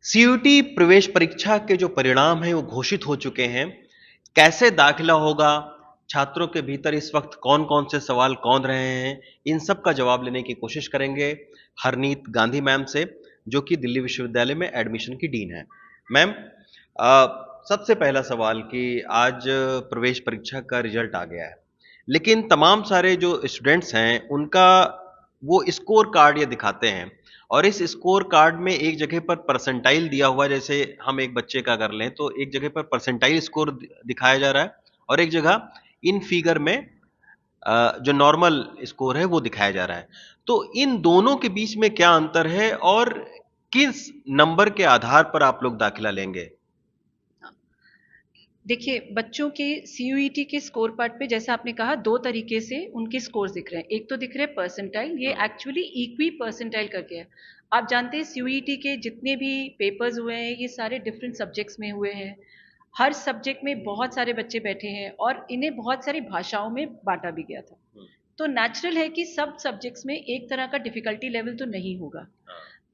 CUT प्रवेश परीक्षा के जो परिणाम हैं वो घोषित हो चुके हैं। कैसे दाखिला होगा, छात्रों के भीतर इस वक्त कौन कौन से सवाल कौन रहे हैं, इन सब का जवाब लेने की कोशिश करेंगे हरनीत गांधी मैम से, जो कि दिल्ली विश्वविद्यालय में एडमिशन की डीन है। मैम, सबसे पहला सवाल कि आज प्रवेश परीक्षा का रिजल्ट आ गया है, लेकिन तमाम सारे जो स्टूडेंट्स हैं उनका वो स्कोर कार्ड ये दिखाते हैं, और इस स्कोर कार्ड में एक जगह पर परसेंटाइल दिया हुआ है। जैसे हम एक बच्चे का कर लें तो एक जगह पर परसेंटाइल स्कोर दिखाया जा रहा है, और एक जगह इन फिगर में जो नॉर्मल स्कोर है वो दिखाया जा रहा है। तो इन दोनों के बीच में क्या अंतर है, और किस नंबर के आधार पर आप लोग दाखिला लेंगे? देखिए, बच्चों के सीयूईटी के स्कोर पार्ट पे जैसा आपने कहा, दो तरीके से उनके स्कोर्स दिख रहे हैं। एक तो दिख रहे हैं परसेंटाइल, ये एक्चुअली इक्वी परसेंटाइल करके है। आप जानते हैं सीयूईटी के जितने भी पेपर्स हुए हैं ये सारे डिफरेंट सब्जेक्ट्स में हुए हैं। हर सब्जेक्ट में बहुत सारे बच्चे बैठे हैं और इन्हें बहुत सारी भाषाओं में बांटा भी गया था। तो नेचुरल है कि सब सब्जेक्ट्स में एक तरह का डिफिकल्टी लेवल तो नहीं होगा,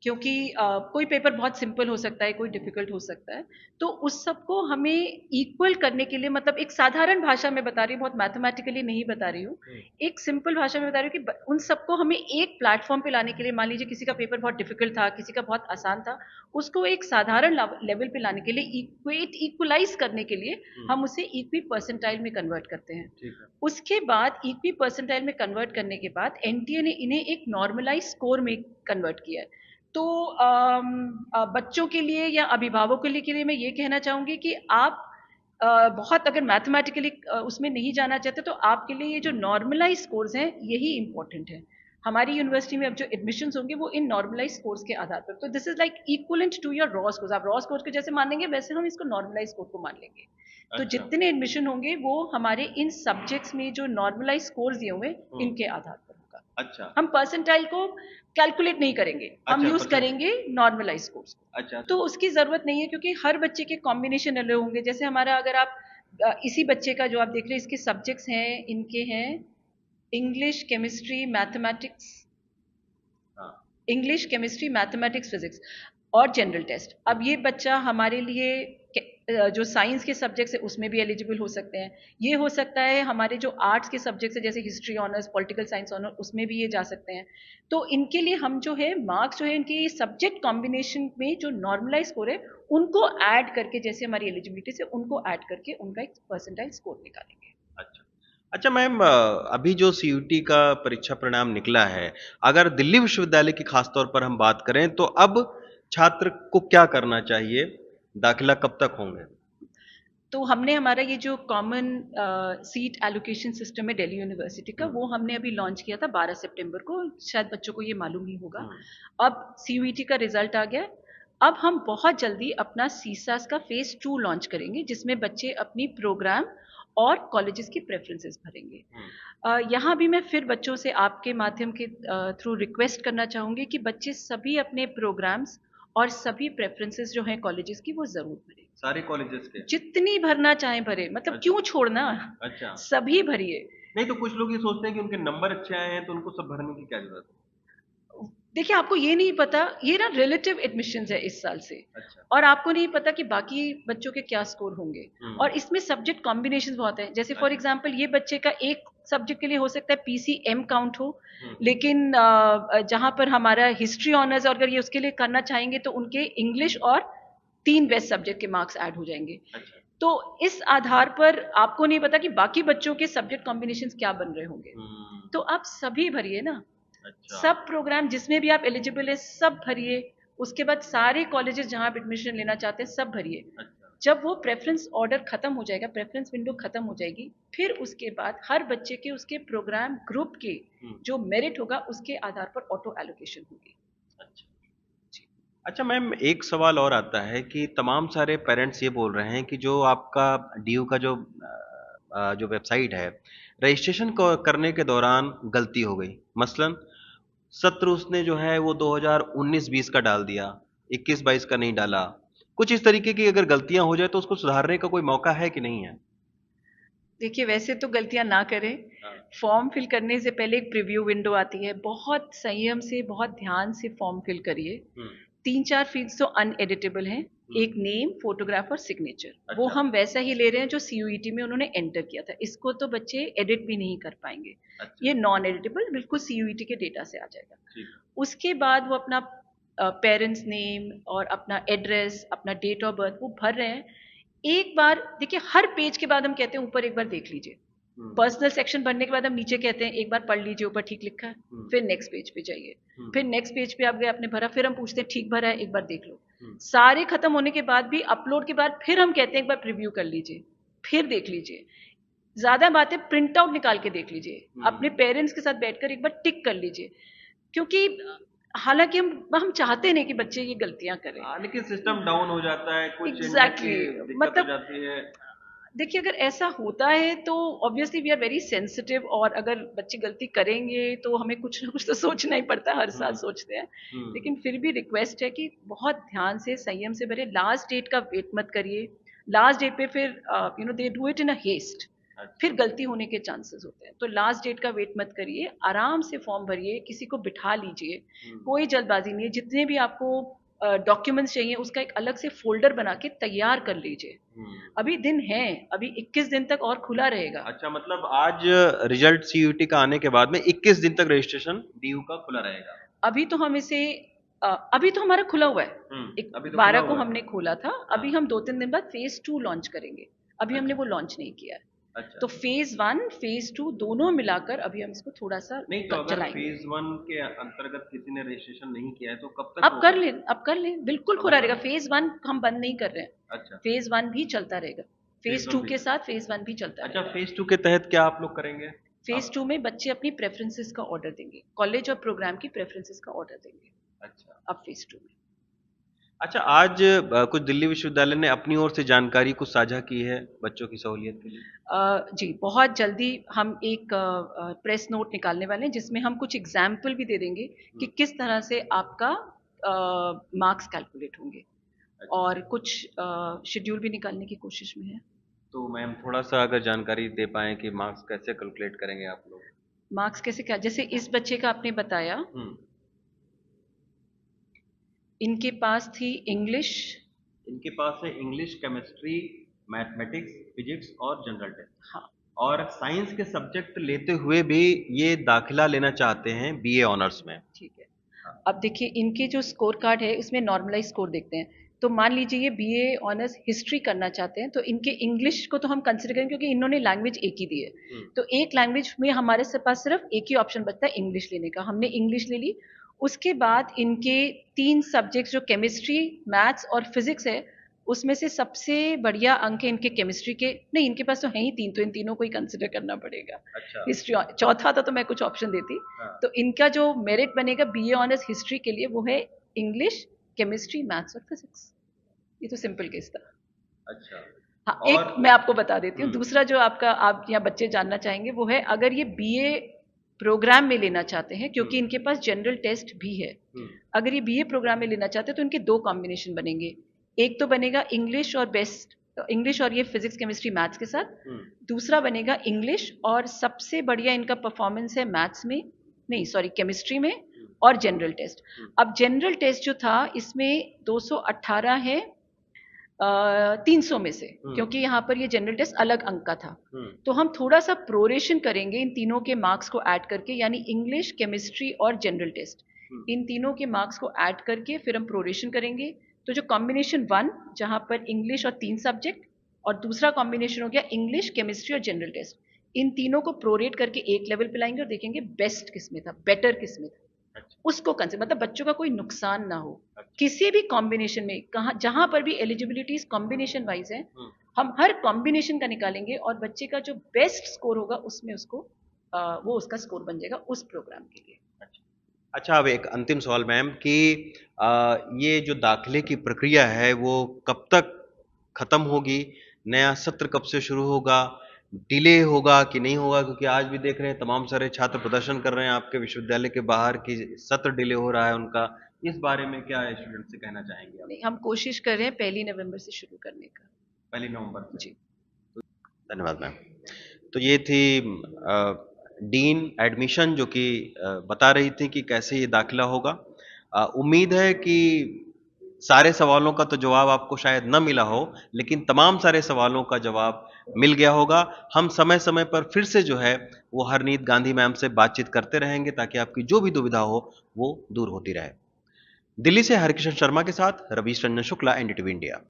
क्योंकि कोई पेपर बहुत सिंपल हो सकता है, कोई डिफिकल्ट हो सकता है। तो उस सबको हमें इक्वल करने के लिए, मतलब एक साधारण भाषा में बता रही हूँ, बहुत मैथमेटिकली नहीं बता रही हूँ, एक सिंपल भाषा में बता रही हूँ कि उन सबको हमें एक प्लेटफॉर्म पे लाने के लिए, मान लीजिए किसी का पेपर बहुत डिफिकल्ट था, किसी का बहुत आसान था, उसको एक साधारण लेवल पे लाने के लिए, इक्वलाइज करने के लिए हम उसे इक्वी परसेंटाइल में कन्वर्ट करते हैं। उसके बाद इक्वी परसेंटाइल में कन्वर्ट करने के बाद एनटीए ने इन्हें एक नॉर्मलाइज स्कोर में कन्वर्ट किया है। तो बच्चों के लिए या अभिभावकों के लिए मैं ये कहना चाहूँगी कि आप बहुत अगर मैथमेटिकली उसमें नहीं जाना चाहते तो आपके लिए ये जो नॉर्मलाइज स्कोर्स हैं यही इंपॉर्टेंट है। हमारी यूनिवर्सिटी में अब जो एडमिशन्स होंगे वो इन नॉर्मलाइज स्कोर्स के आधार पर, तो this is like equivalent to your raw scores. आप रॉ स्कोर्स को जैसे मानेंगे वैसे हम इसको नॉर्मलाइज स्कोर को मान लेंगे। तो अच्छा। जितने एडमिशन होंगे वो हमारे इन सब्जेक्ट्स में जो नॉर्मलाइज स्कोर्स दिए हुए इनके आधार पर होगा। अच्छा। हम परसेंटाइल को कैलकुलेट नहीं करेंगे, हम अच्छा, यूज परसेंट। करेंगे नॉर्मलाइज स्कोर्स को। अच्छा। तो उसकी जरूरत नहीं है, क्योंकि हर बच्चे के कॉम्बिनेशन अलग होंगे। जैसे हमारा, अगर आप इसी बच्चे का जो आप देख रहे हैं, इसके सब्जेक्ट्स हैं, इनके हैं इंग्लिश, केमिस्ट्री, मैथमेटिक्स, हाँ। इंग्लिश, केमिस्ट्री, मैथमेटिक्स, फिजिक्स और जनरल टेस्ट। अब ये बच्चा हमारे लिए जो साइंस के सब्जेक्ट्स है उसमें भी एलिजिबल हो सकते हैं। ये हो सकता है हमारे जो आर्ट्स के सब्जेक्ट्स है, जैसे history honours, political science honour, उसमें भी ये जा सकते हैं। तो इनके लिए हम जो है मार्क्स जो है इनके सब्जेक्ट कॉम्बिनेशन में जो नॉर्मलाइज स्कोर है उनको ऐड करके, जैसे हमारी एलिजिबिलिटी से उनको ऐड करके उनका एक परसेंटाइल स्कोर निकालेंगे। अच्छा। अच्छा मैम, अभी जो सीयूटी का परीक्षा परिणाम निकला है, अगर दिल्ली विश्वविद्यालय की खास तौर पर हम बात करें तो अब छात्र को क्या करना चाहिए? दाखिला कब तक होंगे? तो हमने हमारा ये जो कॉमन सीट एलोकेशन सिस्टम है दिल्ली यूनिवर्सिटी का, वो हमने अभी लॉन्च किया था 12 सितंबर को। शायद बच्चों को ये मालूम ही होगा। अब सीयूईटी का रिजल्ट आ गया। अब हम बहुत जल्दी अपना सीसास का फेज 2 लॉन्च करेंगे, जिसमें बच्चे अपनी प्रोग्राम और कॉलेजेस की प्रेफरेंसेस भरेंगे। यहाँ भी मैं फिर बच्चों से आपके माध्यम के थ्रू रिक्वेस्ट करना चाहूँगी कि बच्चे सभी अपने प्रोग्राम्स और सभी प्रेफरेंसेस जो हैं कॉलेजेस की, वो ज़रूर भरें। सारे कॉलेजेस के? जितनी भरना चाहें भरे, मतलब अच्छा। क्यों छोड़ना, अच्छा। सभी भरिए। नहीं तो कुछ लोग ये सोचते हैं कि उनके नंबर अच्छे आए हैं तो उनको सब भरने की क्या जरूरत है? देखिए, आपको ये नहीं पता, ये ना रिलेटिव एडमिशंस है इस साल से। अच्छा। और आपको नहीं पता कि बाकी बच्चों के क्या स्कोर होंगे। और इसमें सब्जेक्ट कॉम्बिनेशन बहुत है। जैसे फॉर एग्जांपल ये बच्चे का एक सब्जेक्ट के लिए हो सकता है पीसीएम काउंट हो, लेकिन जहां पर हमारा हिस्ट्री ऑनर्स, और अगर ये उसके लिए करना चाहेंगे तो उनके इंग्लिश और 3 बेस्ट सब्जेक्ट के मार्क्स ऐड हो जाएंगे। अच्छा। तो इस आधार पर आपको नहीं पता कि बाकी बच्चों के सब्जेक्ट कॉम्बिनेशंस क्या बन रहे होंगे। तो आप सभी भरिए ना, अच्छा। सब प्रोग्राम जिसमें भी आप एलिजिबल है सब भरिए। उसके बाद सारे कॉलेजेस जहां आप एडमिशन लेना चाहते हैं सब भरिए। अच्छा। जब वो प्रेफरेंस ऑर्डर खत्म हो जाएगा, प्रेफरेंस विंडो खत्म हो जाएगी, फिर उसके बाद हर बच्चे के उसके प्रोग्राम ग्रुप के जो मेरिट होगा उसके आधार पर ऑटो एलोकेशन होगी। अच्छा। अच्छा मैम, एक सवाल और आता है कि तमाम सारे पेरेंट्स ये बोल रहे हैं कि जो आपका डीयू का जो वेबसाइट है, रजिस्ट्रेशन करने के दौरान गलती हो गई। मसलन सत्र उसने जो है वो 2019-20 का डाल दिया, 21-22 का नहीं डाला। कुछ इस तरीके की अगर गलतियां हो जाए तो उसको सुधारने का कोई मौका है कि नहीं है? देखिए, वैसे तो गलतियां ना करें। फॉर्म फिल करने से पहले एक प्रीव्यू विंडो आती है, बहुत संयम से, बहुत ध्यान से फॉर्म फिल करिए। 3-4 फील्ड्स तो अनएडिटेबल हैं। एक नेम, फोटोग्राफ और सिग्नेचर, वो अच्छा। हम वैसा ही ले रहे हैं जो सीयूईटी में उन्होंने एंटर किया था। इसको तो बच्चे एडिट भी नहीं कर पाएंगे। अच्छा। ये नॉन एडिटेबल बिल्कुल सीयूईटी के डेटा से आ जाएगा। ठीक। उसके बाद वो अपना पेरेंट्स नेम और अपना एड्रेस, अपना डेट ऑफ बर्थ वो भर रहे हैं। एक बार देखिए, हर पेज के बाद हम कहते हैं ऊपर एक बार देख लीजिए। पर्सनल सेक्शन भरने के बाद हम नीचे कहते हैं एक बार पढ़ लीजिए ऊपर ठीक लिखा है, फिर नेक्स्ट पेज पे जाइए, फिर नेक्स्ट पेज पे आप गए, आपने भरा, फिर हम पूछते हैं ठीक भरा है, एक बार देख लो। सारे खत्म होने के बाद भी अपलोड के बाद फिर हम कहते हैं एक बार प्रीव्यू कर लीजिए, फिर देख लीजिए। ज्यादा बात है, प्रिंट आउट निकाल के देख लीजिए, अपने पेरेंट्स के साथ बैठकर एक बार टिक कर लीजिए, क्योंकि हालांकि हम चाहते नहीं कि बच्चे ये गलतियां करें, लेकिन सिस्टम डाउन हो जाता है, कुछ एग्जैक्टली दिक्कत मतलब हो जाती है। देखिए, अगर ऐसा होता है तो obviously we are very sensitive, और अगर बच्चे गलती करेंगे तो हमें कुछ ना कुछ तो सोचना ही पड़ता है, हर साल सोचते हैं। लेकिन फिर भी रिक्वेस्ट है कि बहुत ध्यान से, संयम से भरे। लास्ट डेट का वेट मत करिए। लास्ट डेट पे फिर they do it in a haste, फिर गलती होने के चांसेस होते हैं। तो लास्ट डेट का वेट मत करिए, आराम से फॉर्म भरिए, किसी को बिठा लीजिए, कोई जल्दबाजी नहीं है। जितने भी आपको डॉक्यूमेंट्स चाहिए उसका एक अलग से फोल्डर बना के तैयार कर लीजिए। अभी दिन है, अभी 21 दिन तक और खुला रहेगा। अच्छा, मतलब आज रिजल्ट सीयूटी का आने के बाद में 21 दिन तक रजिस्ट्रेशन डीयू का खुला रहेगा। अभी तो हम इसे अभी तो हमारा खुला हुआ है, अभी तो 12 खुला को हुआ है। हमने खोला था। अभी हम 2-3 दिन बाद फेज 2 लॉन्च करेंगे, अभी हमने वो लॉन्च नहीं किया है। अच्छा। तो फेज 1 फेज 2 दोनों मिलाकर अभी हम इसको थोड़ा सा नहीं, तो अगर चलाएंगे। फेज 1 के अंतर्गत किसी ने रजिस्ट्रेशन नहीं किया है तो कब तक अब कर लें, अब कर लें, बिल्कुल अब खुला कर रहेगा। लें। फेज 1 हम बंद नहीं कर रहे हैं, अच्छा। फेज 1 भी चलता रहेगा, फेज फेज 1 2 भी के चलता साथ फेज 1 भी चलता अच्छा, रहेगा। फेज 2 के तहत क्या आप लोग करेंगे? फेज 2 में बच्चे अपनी प्रेफरेंसेस का ऑर्डर देंगे, कॉलेज और प्रोग्राम की प्रेफरेंसेस का ऑर्डर देंगे। अच्छा। अब फेज 2 में अच्छा, आज कुछ दिल्ली विश्वविद्यालय ने अपनी ओर से जानकारी कुछ साझा की है बच्चों की सहूलियत के लिए। जी, बहुत जल्दी हम एक प्रेस नोट निकालने वाले हैं जिसमें हम कुछ एग्जाम्पल भी दे देंगे कि किस तरह से आपका मार्क्स कैलकुलेट होंगे, और कुछ शेड्यूल भी निकालने की कोशिश में है। तो मैम थोड़ा सा अगर जानकारी दे पाएं कि मार्क्स कैसे कैलकुलेट करेंगे आप लोग? मार्क्स कैसे, क्या जैसे इस बच्चे का आपने बताया, इनके पास थी इंग्लिश, इनके पास है इंग्लिश, केमिस्ट्री, मैथमेटिक्स, फिजिक्स और जनरल टेस्ट। हाँ, और साइंस के सब्जेक्ट लेते हुए भी ये दाखिला लेना चाहते हैं बीए ऑनर्स में। ठीक है। अब देखिए, इनके जो स्कोर कार्ड है उसमें नॉर्मलाइज स्कोर देखते हैं। तो मान लीजिए ये बीए ऑनर्स हिस्ट्री करना चाहते हैं, तो इनके इंग्लिश को तो हम कंसिडर करेंगे क्योंकि इन्होंने लैंग्वेज एक ही दी है। तो एक लैंग्वेज में हमारे पास सिर्फ एक ही ऑप्शन बचता है इंग्लिश लेने का, हमने इंग्लिश ले ली। उसके बाद इनके 3 सब्जेक्ट्स जो केमिस्ट्री, मैथ्स और फिजिक्स है, उसमें से सबसे बढ़िया अंक है इनके केमिस्ट्री के। नहीं, इनके पास तो है ही 3, तो इन तीनों को ही कंसिडर करना पड़ेगा। अच्छा। हिस्ट्री चौथा था तो मैं कुछ ऑप्शन देती। तो इनका जो मेरिट बनेगा बीए ऑनर्स हिस्ट्री के लिए वो है इंग्लिश, केमिस्ट्री, मैथ्स और फिजिक्स। ये तो सिंपल केस था। अच्छा। हाँ, एक मैं आपको बता देती हूँ। दूसरा जो आपका, आप यहाँ बच्चे जानना चाहेंगे, वो है अगर ये बीए प्रोग्राम में लेना चाहते हैं, क्योंकि इनके पास जनरल टेस्ट भी है। अगर ये बीए प्रोग्राम में लेना चाहते हैं तो इनके 2 कॉम्बिनेशन बनेंगे। एक तो बनेगा इंग्लिश और इंग्लिश और ये फिजिक्स, केमिस्ट्री, मैथ्स के साथ। दूसरा बनेगा इंग्लिश और सबसे बढ़िया इनका परफॉर्मेंस है मैथ्स में, नहीं सॉरी, केमिस्ट्री में और जनरल टेस्ट। अब जनरल टेस्ट जो था इसमें 218 है 300 में से, क्योंकि यहाँ पर ये जनरल टेस्ट अलग अंक का था। तो हम थोड़ा सा प्रोरेशन करेंगे इन तीनों के मार्क्स को ऐड करके, यानी इंग्लिश, केमिस्ट्री और जनरल टेस्ट, इन तीनों के मार्क्स को ऐड करके फिर हम प्रोरेशन करेंगे। तो जो कॉम्बिनेशन 1 जहाँ पर इंग्लिश और 3 सब्जेक्ट, और दूसरा कॉम्बिनेशन हो गया इंग्लिश, केमिस्ट्री और जनरल टेस्ट, इन तीनों को प्रोरेट करके एक लेवल पे लाएंगे और देखेंगे बेस्ट किस में था, बेटर किस में था। उसको कंसिडर, मतलब बच्चों का कोई नुकसान ना हो किसी भी कॉम्बिनेशन में। कहाँ जहां पर भी एलिजिबिलिटीज कॉम्बिनेशन वाइज है, हम हर कॉम्बिनेशन का निकालेंगे और बच्चे का जो बेस्ट स्कोर होगा उसमें उसको वो उसका स्कोर बन जाएगा उस प्रोग्राम के लिए। अच्छा, अब एक अंतिम सवाल मैम कि ये जो दाखिले की प्रक्रिया है वो कब तक खत्म होगी? नया सत्र कब से शुरू होगा? डिले होगा कि नहीं होगा? क्योंकि आज भी देख रहे हैं तमाम सारे छात्र प्रदर्शन कर रहे हैं आपके विश्वविद्यालय के बाहर कि सत्र डिले हो रहा है उनका। इस बारे में क्या स्टूडेंट से कहना चाहेंगे आप? नहीं, हम कोशिश कर रहे हैं 1 नवंबर से शुरू करने का। 1 नवंबर से? जी, धन्यवाद मैम। तो ये थी डीन एडमिशन जो कि बता रही थी कि कैसे ये दाखिला होगा। उम्मीद है कि सारे सवालों का तो जवाब आपको शायद न मिला हो, लेकिन तमाम सारे सवालों का जवाब मिल गया होगा। हम समय-समय पर फिर से जो है, वो हरनीत गांधी मैम से बातचीत करते रहेंगे ताकि आपकी जो भी दुविधा हो, वो दूर होती रहे। दिल्ली से हरिकिशन शर्मा के साथ रवीश रंजन शुक्ला, एनडीटीवी इंडिया।